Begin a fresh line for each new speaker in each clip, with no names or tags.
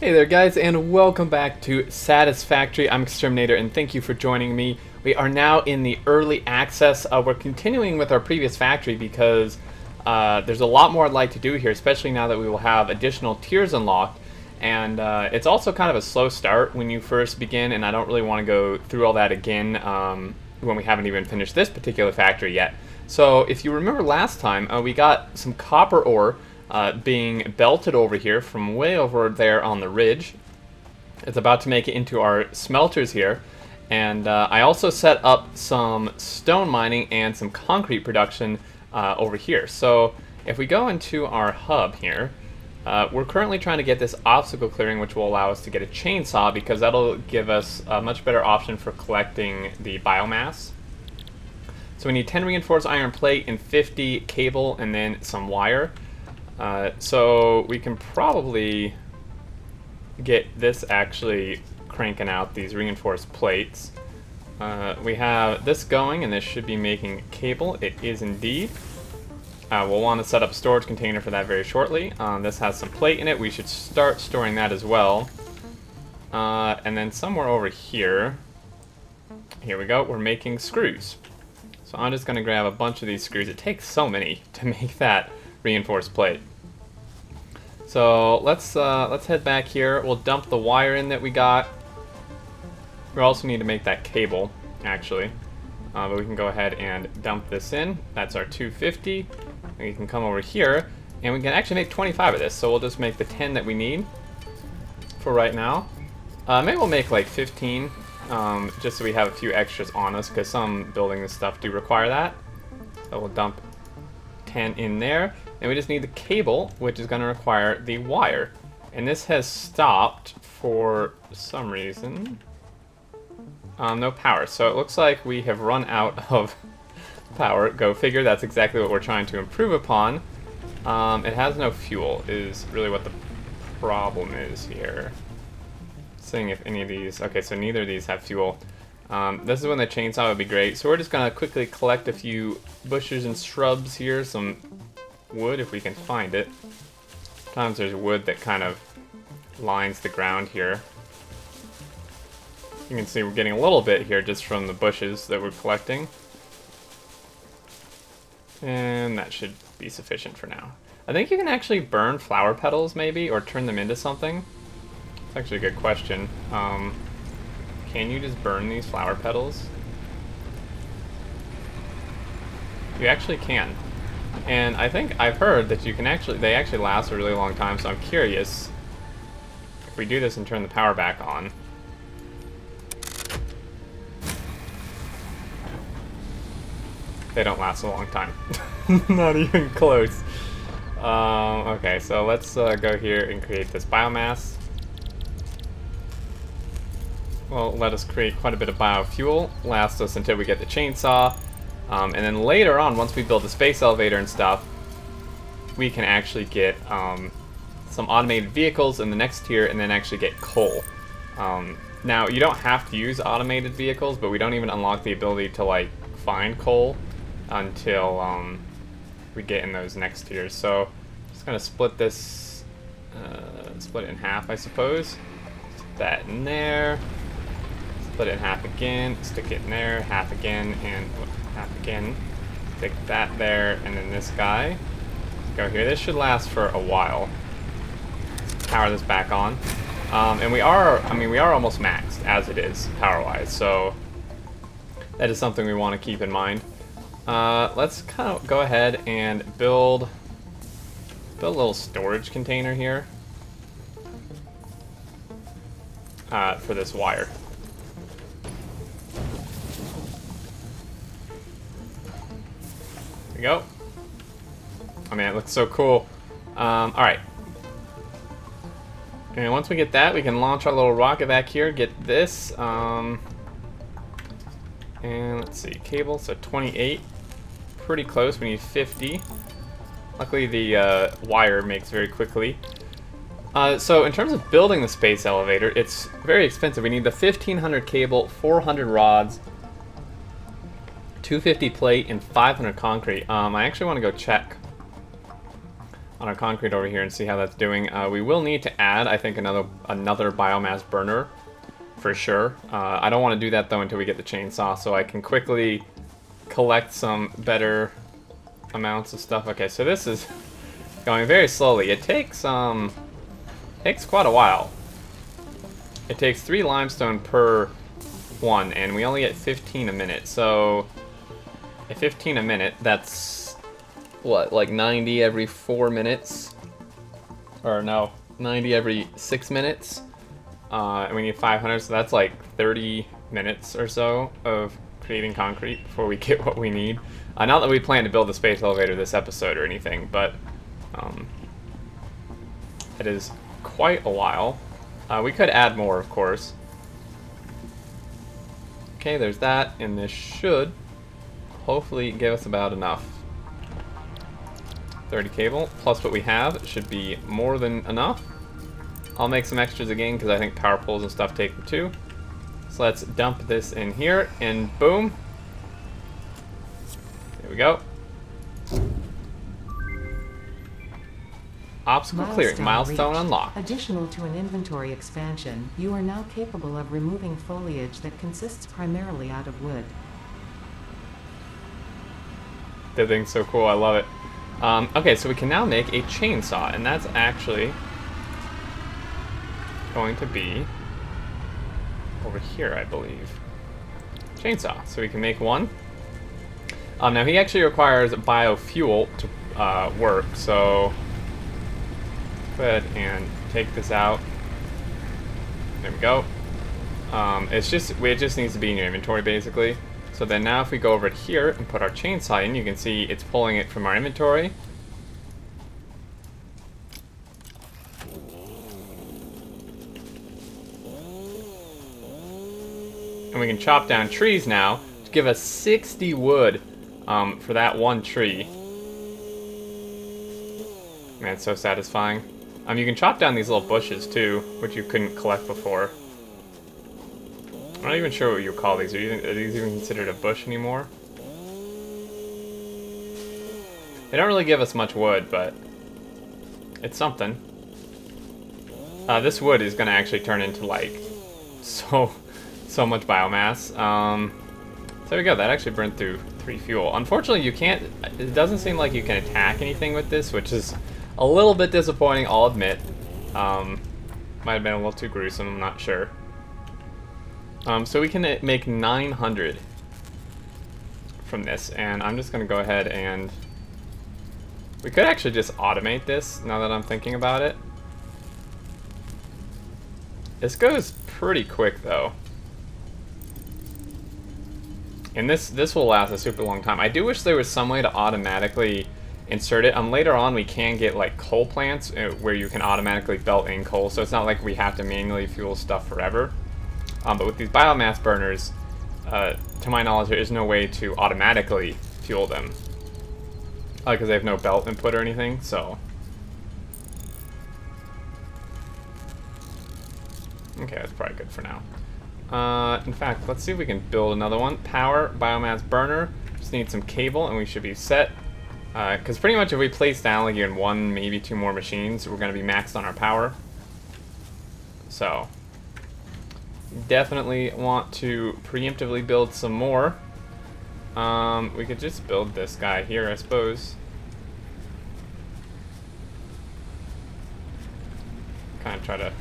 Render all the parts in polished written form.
Hey there guys, and welcome back to Satisfactory. I'm Xterminator, and thank you for joining me. We are now in the early access. We're continuing with our previous factory because there's a lot more I'd like to do here, especially now that we will have additional tiers unlocked. And it's also kind of a slow start when you first begin, and I don't really want to go through all that again when we haven't even finished this particular factory yet. So if you remember last time, we got some copper ore being belted over here from way over there on the ridge. It's about to make it into our smelters here. And I also set up some stone mining and some concrete production over here. So if we go into our hub here, we're currently trying to get this obstacle clearing, which will allow us to get a chainsaw, because that'll give us a much better option for collecting the biomass. So we need 10 reinforced iron plate and 50 cable and then some wire. So we can probably get this actually cranking out these reinforced plates. We have this going, and this should be making cable. It is indeed. We'll want to set up a storage container for that very shortly. This has some plate in it. We should start storing that as well. And then somewhere over here, here we go, we're making screws. So I'm just going to grab a bunch of these screws. It takes so many to make that reinforced plate. So let's head back here. We'll dump the wire in that we got. We also need to make that cable, actually. But we can go ahead and dump this in. That's our 250. And we can come over here, and we can actually make 25 of this. So we'll just make the 10 that we need for right now. Maybe we'll make like 15, just so we have a few extras on us, because some building this stuff do require that. So we'll dump 10 in there. And we just need the cable, which is going to require the wire. And this has stopped for some reason. No power. So it looks like we have run out of power. Go figure, that's exactly what we're trying to improve upon. It has no fuel is really what the problem is here. Seeing if any of these... Okay, so neither of these have fuel. This is when the chainsaw would be great. So we're just going to quickly collect a few bushes and shrubs here. Some wood if we can find it. Sometimes there's wood that kind of lines the ground here. You can see we're getting a little bit here just from the bushes that we're collecting. And that should be sufficient for now. I think you can actually burn flower petals maybe, or turn them into something. It's actually a good question. Can you just burn these flower petals? You actually can. And I think I've heard that you can actually, they actually last a really long time, so I'm curious if we do this and turn the power back on. They don't last a long time. Not even close. Okay, so let's go here and create this biomass. Well, let us create quite a bit of biofuel. Last us until we get the chainsaw. And then later on, once we build the space elevator and stuff, we can actually get some automated vehicles in the next tier, and then actually get coal. Now, you don't have to use automated vehicles, but we don't even unlock the ability to like find coal until we get in those next tiers. So, just gonna split this, split it in half, I suppose. Stick that in there. Split it in half again. Stick it in there. Half again, and half again. Stick that there, and then this guy. Let's go here. This should last for a while. Let's power this back on. And we are almost maxed as it is power-wise. So that is something we want to keep in mind. Let's kind of go ahead and build a little storage container here for this wire. There we go. Oh man, it looks so cool. Alright. And once we get that, we can launch our little rocket back here, get this. And let's see, cable, so 28. Pretty close, we need 50. Luckily the wire makes very quickly. So in terms of building the space elevator, it's very expensive. We need the 1500 cable, 400 rods, 250 plate, and 500 concrete. I actually want to go check on our concrete over here and see how that's doing. We will need to add, I think, another biomass burner for sure. I don't want to do that though until we get the chainsaw, so I can quickly collect some better amounts of stuff. Okay, so this is going very slowly. It takes quite a while. It takes 3 limestone per one, and we only get 15 a minute. So at 15 a minute, that's what, like 90 every 4 minutes? Or no, 90 every 6 minutes. And we need 500, so that's like 30 minutes or so of creating concrete before we get what we need. Not that we plan to build a space elevator this episode or anything, but it is quite a while. We could add more, of course. Okay, there's that, and this should hopefully give us about enough. 30 cable, plus what we have, should be more than enough. I'll make some extras again, because I think power poles and stuff take them too. So let's dump this in here, and boom. There we go. Obstacle cleared. Milestone unlocked.
Additional to an inventory expansion, you are now capable of removing foliage that consists primarily out of wood.
That thing's so cool. I love it. Okay, so we can now make a chainsaw, and that's actually going to be over here, I believe. Chainsaw. So we can make one. Now he actually requires biofuel to work, so go ahead and take this out. There we go. It just needs to be in your inventory basically. So then now if we go over here and put our chainsaw in, you can see it's pulling it from our inventory. And we can chop down trees now to give us 60 wood for that one tree. Man, it's so satisfying. You can chop down these little bushes too, which you couldn't collect before. I'm not even sure what you call these. Are these even considered a bush anymore? They don't really give us much wood, but it's something. This wood is going to actually turn into like so much biomass. So there we go. That actually burned through 3 fuel. Unfortunately, you can't. It doesn't seem like you can attack anything with this, which is a little bit disappointing, I'll admit. Might have been a little too gruesome, I'm not sure. So we can make 900 from this, and I'm just going to go ahead and... We could actually just automate this, now that I'm thinking about it. This goes pretty quick, though. And this will last a super long time. I do wish there was some way to automatically insert it. Later on we can get like coal plants where you can automatically belt in coal, so it's not like we have to manually fuel stuff forever. But with these biomass burners, to my knowledge, there is no way to automatically fuel them. Because they have no belt input or anything, so... Okay, that's probably good for now. In fact, let's see if we can build another one. Power, biomass burner, just need some cable and we should be set. Because pretty much if we place down like even 1, maybe 2 more machines, we're going to be maxed on our power. So, definitely want to preemptively build some more. We could just build this guy here, I suppose. Kind of try to...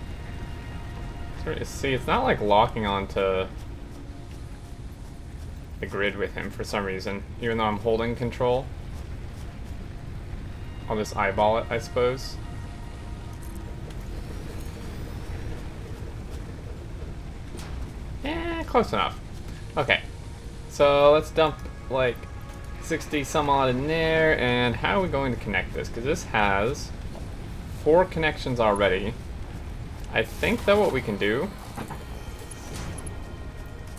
See, it's not like locking onto the grid with him for some reason, even though I'm holding control. I'll just eyeball it, I suppose. Yeah, close enough. Okay, so let's dump like 60 some odd in there, and how are we going to connect this? Because this has 4 connections already. I think that what we can do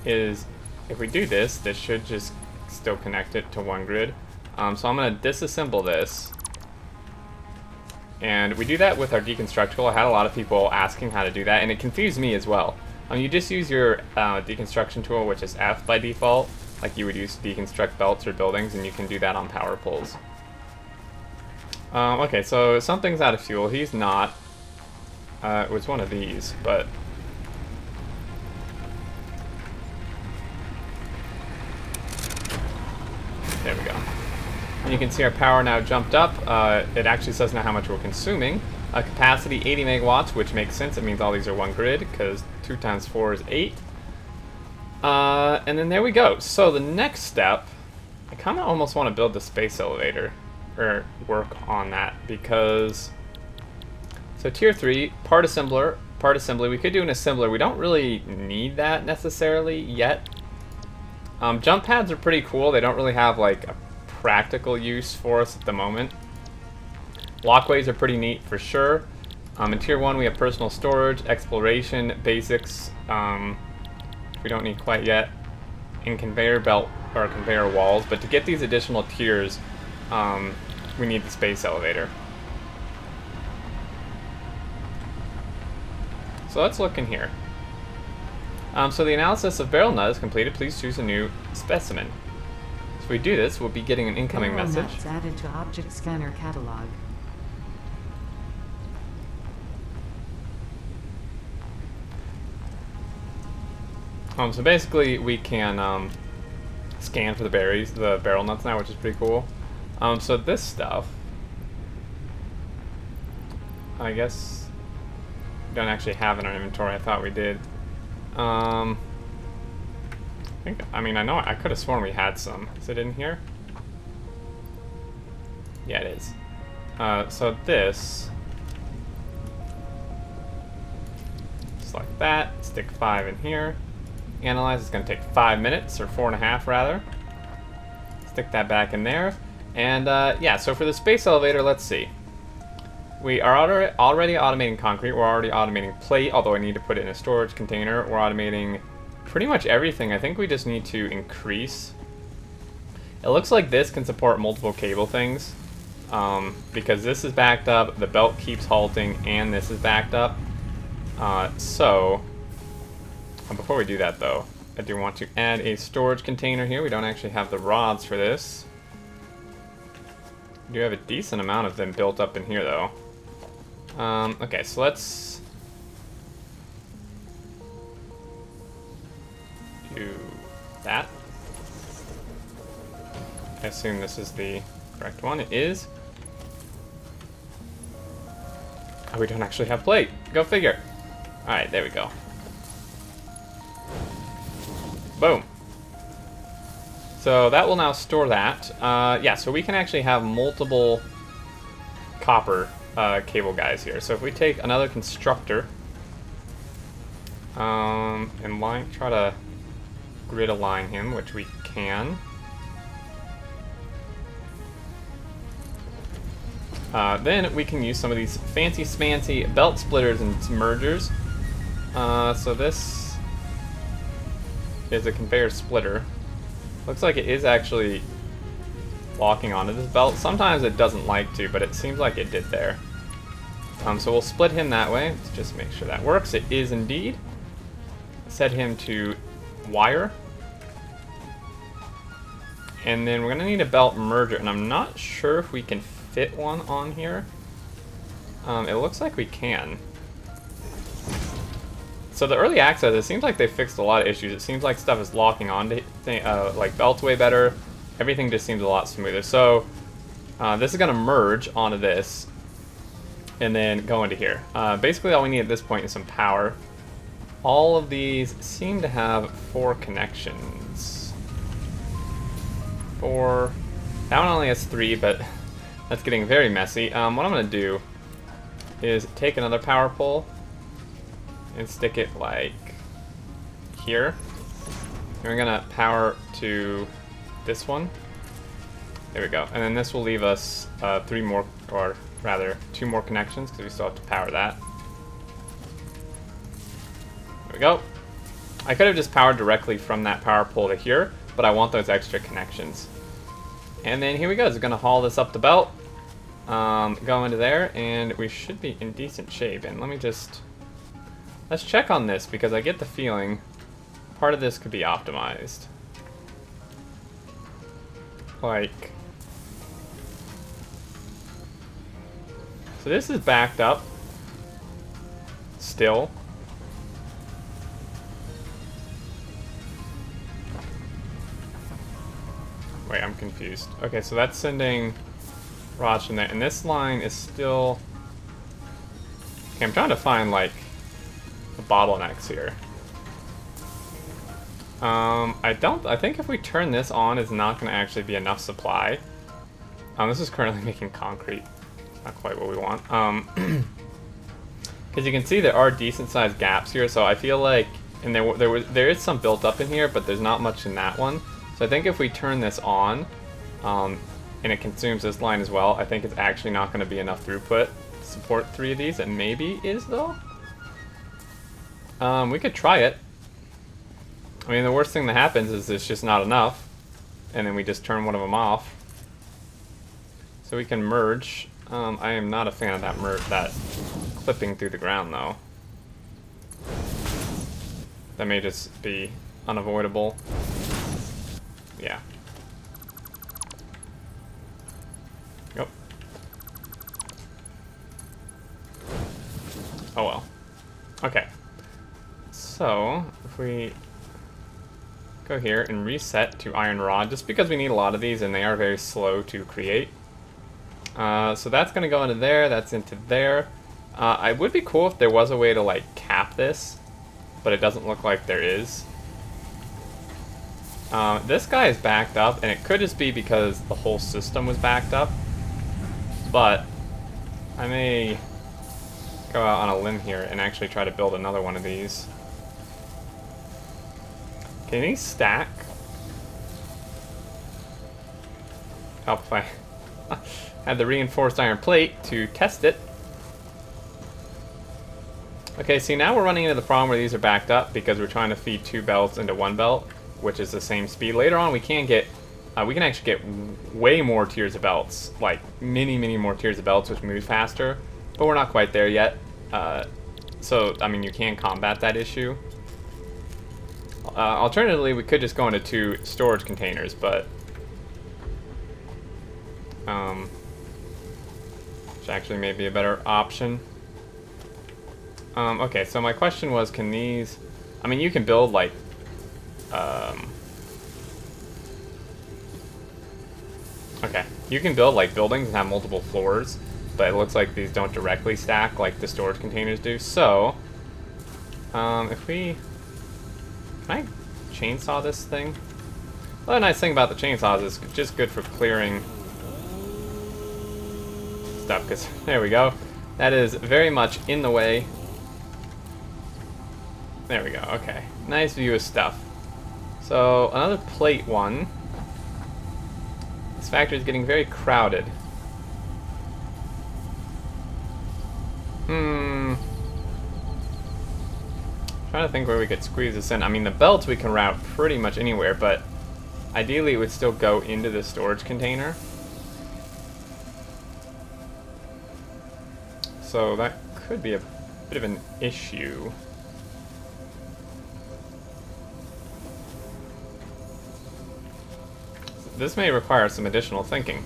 is, if we do this, this should just still connect it to one grid. So I'm going to disassemble this. And we do that with our deconstruct tool. I had a lot of people asking how to do that, and it confused me as well. You just use your deconstruction tool, which is F by default, like you would use to deconstruct belts or buildings, and you can do that on power poles. Okay, so something's out of fuel. He's not. It was one of these, but... There we go. And you can see our power now jumped up. It actually says now how much we're consuming. Capacity 80 megawatts, which makes sense. It means all these are one grid, because 2 times 4 is 8. And then there we go. So the next step, I kind of almost want to build the space elevator, or work on that, because... So tier 3, part assembly. We could do an assembler. We don't really need that necessarily yet. Jump pads are pretty cool. They don't really have like a practical use for us at the moment. Walkways are pretty neat for sure. In tier 1 we have personal storage, exploration, basics, we don't need quite yet, and conveyor belt or conveyor walls. But to get these additional tiers, we need the space elevator. So let's look in here. So the analysis of barrel nut is completed. Please choose a new specimen. So if we do this, we'll be getting an incoming
Barrel
message.
nuts added to object scanner catalog.
So basically we can scan for the barrel nuts now, which is pretty cool. So this stuff, I guess we don't actually have in our inventory. I thought we did. I know I could have sworn we had some. Is it in here? Yeah, it is. So this, just like that, stick 5 in here. Analyze, it's going to take 5 minutes, or 4.5 rather. Stick that back in there. And yeah, so for the space elevator, let's see. We are already automating concrete. We're already automating plate, although I need to put it in a storage container. We're automating pretty much everything. I think we just need to increase. It looks like this can support multiple cable things, because this is backed up, the belt keeps halting, and this is backed up. Before we do that though, I do want to add a storage container here. We don't actually have the rods for this. We do have a decent amount of them built up in here though. Okay, so let's do that. I assume this is the correct one. It is. Oh, we don't actually have plate. Go figure. Alright, there we go. Boom. So that will now store that. Yeah, so we can actually have multiple copper cable guys here. So if we take another constructor and try to grid align him, which we can. Then we can use some of these fancy smancy belt splitters and mergers. So this is a conveyor splitter. Looks like it is actually locking onto this belt. Sometimes it doesn't like to, but it seems like it did there. So we'll split him that way. Let's just make sure that works. It is indeed. Set him to wire. And then we're gonna need a belt merger, and I'm not sure if we can fit one on here. It looks like we can. So the early access, it seems like they fixed a lot of issues. It seems like stuff is locking onto like belts way better. Everything just seems a lot smoother. So this is going to merge onto this and then go into here. Basically all we need at this point is some power. All of these seem to have 4 connections. 4. That one only has 3, but that's getting very messy. What I'm going to do is take another power pole and stick it like here. And we're gonna power to this one. There we go. And then this will leave us 3 more, or rather 2 more connections, because we still have to power that. There we go. I could have just powered directly from that power pole to here, but I want those extra connections. And then here we go. It's gonna haul this up the belt, go into there, and we should be in decent shape. And let me just... let's check on this, because I get the feeling part of this could be optimized. Like, So this is backed up. Still. Wait, I'm confused. Okay, so that's sending Raj in there, and this line is still... Okay, I'm trying to find, like, the bottlenecks here. I think if we turn this on, it's not going to actually be enough supply. This is currently making concrete. Not quite what we want. Because you can see there are decent-sized gaps here, so I feel like... And there is some built up in here, but there's not much in that one. So I think if we turn this on, and it consumes this line as well, I think it's actually not going to be enough throughput to support 3 of these. It maybe is, though. We could try it. I mean, the worst thing that happens is it's just not enough, and then we just turn one of them off. So we can merge. I am not a fan of that clipping through the ground, though. That may just be unavoidable. Yeah. Yep. Oh well. Okay. So, if we go here and reset to iron rod, just because we need a lot of these and they are very slow to create. So that's going to go into there, that's into there. It would be cool if there was a way to like cap this, but it doesn't look like there is. This guy is backed up, and it could just be because the whole system was backed up, but I may go out on a limb here and actually try to build another one of these. Can these stack? Help if I had the reinforced iron plate to test it. Okay, see now we're running into the problem where these are backed up because we're trying to feed 2 belts into 1 belt, which is the same speed. Later on we can get, we can actually get way more tiers of belts, like many more tiers of belts which move faster, but we're not quite there yet. So, I mean, you can combat that issue. Alternatively, we could just go into 2 storage containers, but which actually may be a better option. Okay, so my question was, can these... I mean, you can build, like... Okay, you can build, like, buildings and have multiple floors, but it looks like these don't directly stack like the storage containers do. So, if we... Can I chainsaw this thing? Well, the nice thing about the chainsaws is it's just good for clearing stuff, because there we go. That is very much in the way. There we go, okay. Nice view of stuff. So, another plate one. This factory is getting very crowded. Trying to think where we could squeeze this in. I mean, the belts we can route pretty much anywhere, but ideally it would still go into the storage container. So that could be a bit of an issue. This may require some additional thinking.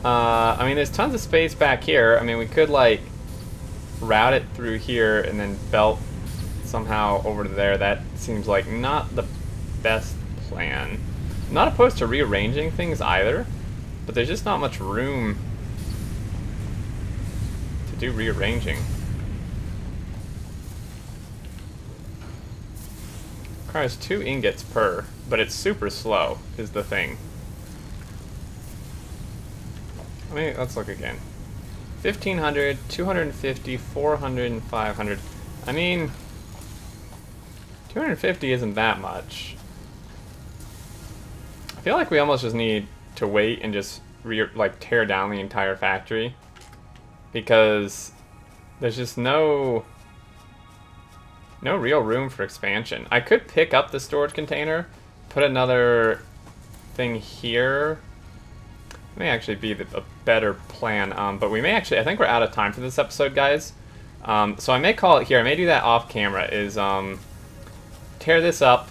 I mean, there's tons of space back here. I mean, we could, like, route it through here and then belt somehow over to there. That seems like not the best plan. I'm not opposed to rearranging things either, but there's just not much room to do rearranging. Requires 2 ingots per, but it's super slow, is the thing. I mean, let's look again. 1,500, 250, 400, and 500. I mean, 250 isn't that much. I feel like we almost just need to wait and just tear down the entire factory, because there's just no real room for expansion. I could pick up the storage container, put another thing here. It may actually be a better plan, but we may actually, I think we're out of time for this episode, guys. So I may call it here. I may do that off camera, is tear this up,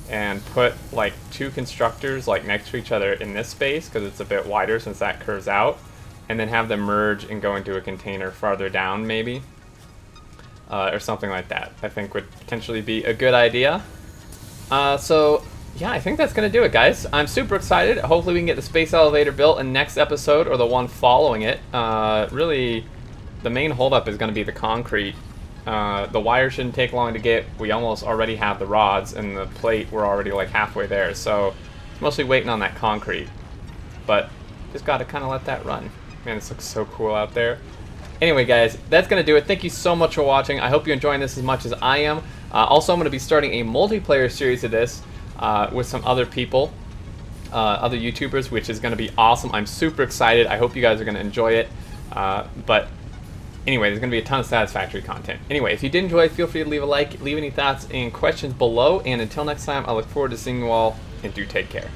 and put like 2 constructors like next to each other in this space, because it's a bit wider since that curves out. and then have them merge and go into a container farther down, maybe, or something like that. I think would potentially be a good idea. So yeah, I think that's gonna do it, guys. I'm super excited. Hopefully we can get the space elevator built in next episode or the one following it. Really, the main holdup is gonna be the concrete. The wire shouldn't take long to get. We almost already have the rods, and the plate, we're already like halfway there. So it's mostly waiting on that concrete. But just gotta kind of let that run. Man, this looks so cool out there. Anyway, guys, that's gonna do it. Thank you so much for watching. I hope you're enjoying this as much as I am. Also, I'm gonna be starting a multiplayer series of this with some other people, other YouTubers, which is gonna be awesome. I'm super excited. I hope you guys are gonna enjoy it. But anyway, there's going to be a ton of Satisfactory content. Anyway, if you did enjoy, feel free to leave a like, leave any thoughts and questions below, and until next time, I look forward to seeing you all, and do take care.